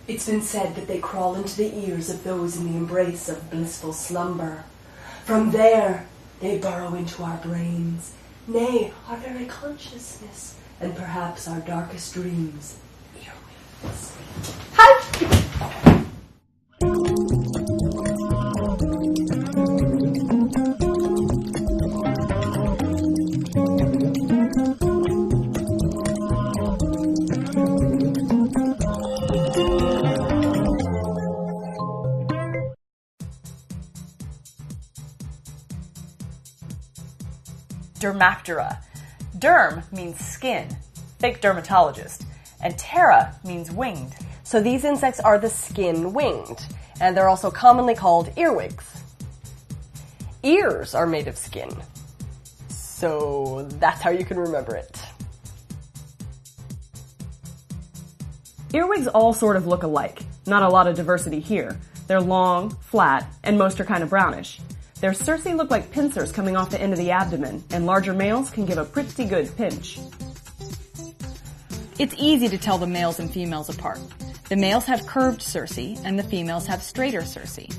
It's been said that they crawl into the ears of those in the embrace of blissful slumber. From there, they burrow into our brains, nay, our very consciousness, and perhaps our darkest dreams. Earwigs. Hi! Dermaptera. Derm means skin, think dermatologist, and ptera means winged. So these insects are the skin-winged, and they're also commonly called earwigs. Ears are made of skin, so that's how you can remember it. Earwigs all sort of look alike. Not a lot of diversity here. They're long, flat, and most are kind of brownish. Their cerci look like pincers coming off the end of the abdomen, and larger males can give a pretty good pinch. It's easy to tell the males and females apart. The males have curved cerci, and the females have straighter cerci.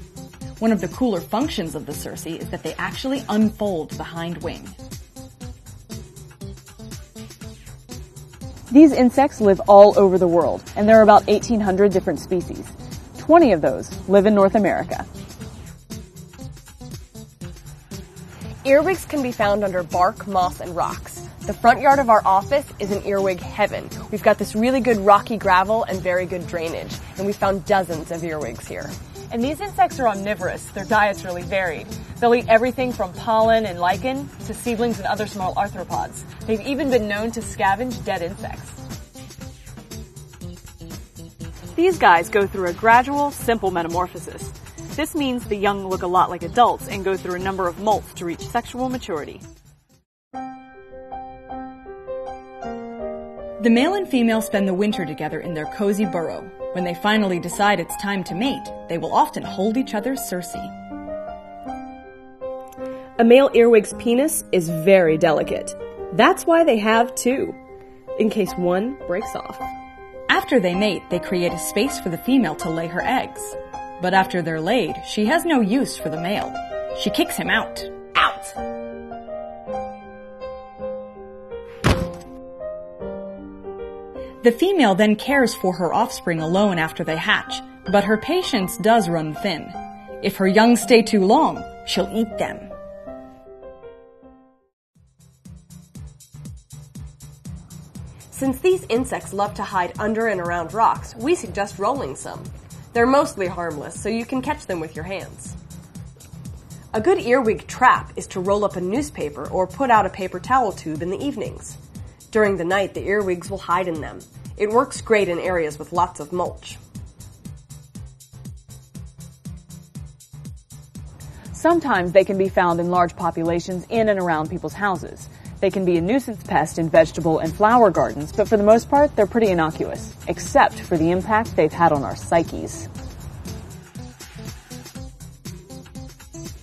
One of the cooler functions of the cerci is that they actually unfold the hind wing. These insects live all over the world, and there are about 1,800 different species. 20 of those live in North America. Earwigs can be found under bark, moss, and rocks. The front yard of our office is an earwig heaven. We've got this really good rocky gravel and very good drainage, and we found dozens of earwigs here. And these insects are omnivorous. Their diet's really varied. They'll eat everything from pollen and lichen to seedlings and other small arthropods. They've even been known to scavenge dead insects. These guys go through a gradual, simple metamorphosis. This means the young look a lot like adults and go through a number of molts to reach sexual maturity. The male and female spend the winter together in their cozy burrow. When they finally decide it's time to mate, they will often hold each other's cerci. A male earwig's penis is very delicate. That's why they have two, in case one breaks off. After they mate, they create a space for the female to lay her eggs. But after they're laid, she has no use for the male. She kicks him out. Out! The female then cares for her offspring alone after they hatch, but her patience does run thin. If her young stay too long, she'll eat them. Since these insects love to hide under and around rocks, we suggest rolling some. They're mostly harmless, so you can catch them with your hands. A good earwig trap is to roll up a newspaper or put out a paper towel tube in the evenings. During the night, the earwigs will hide in them. It works great in areas with lots of mulch. Sometimes they can be found in large populations in and around people's houses. They can be a nuisance pest in vegetable and flower gardens, but for the most part, they're pretty innocuous, except for the impact they've had on our psyches.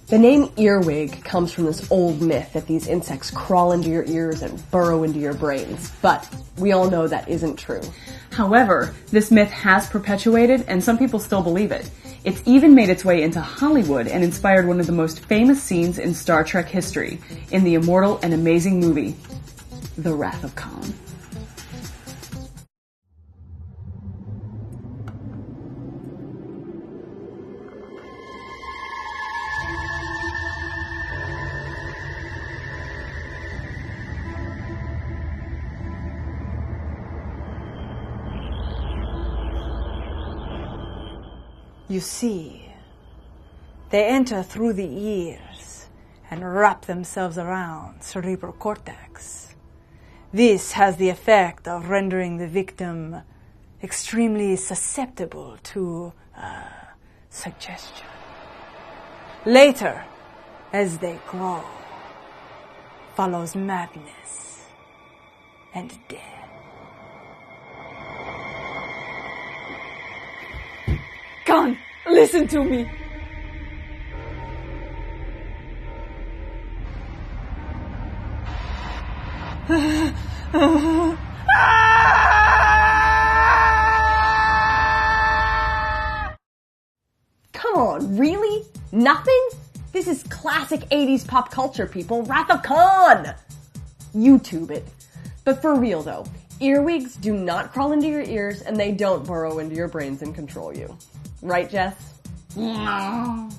The name earwig comes from this old myth that these insects crawl into your ears and burrow into your brains, but we all know that isn't true. However, this myth has perpetuated, and some people still believe it. It's even made its way into Hollywood and inspired one of the most famous scenes in Star Trek history, in the immortal and amazing movie, The Wrath of Khan. You see, they enter through the ears and wrap themselves around cerebral cortex. This has the effect of rendering the victim extremely susceptible to suggestion. Later, as they grow, follows madness and death. Khan, listen to me. on, really? Nothing? This is classic 80s pop culture, people. Wrath of Khan! YouTube it. But for real though, earwigs do not crawl into your ears and they don't burrow into your brains and control you. Right, Jess? No.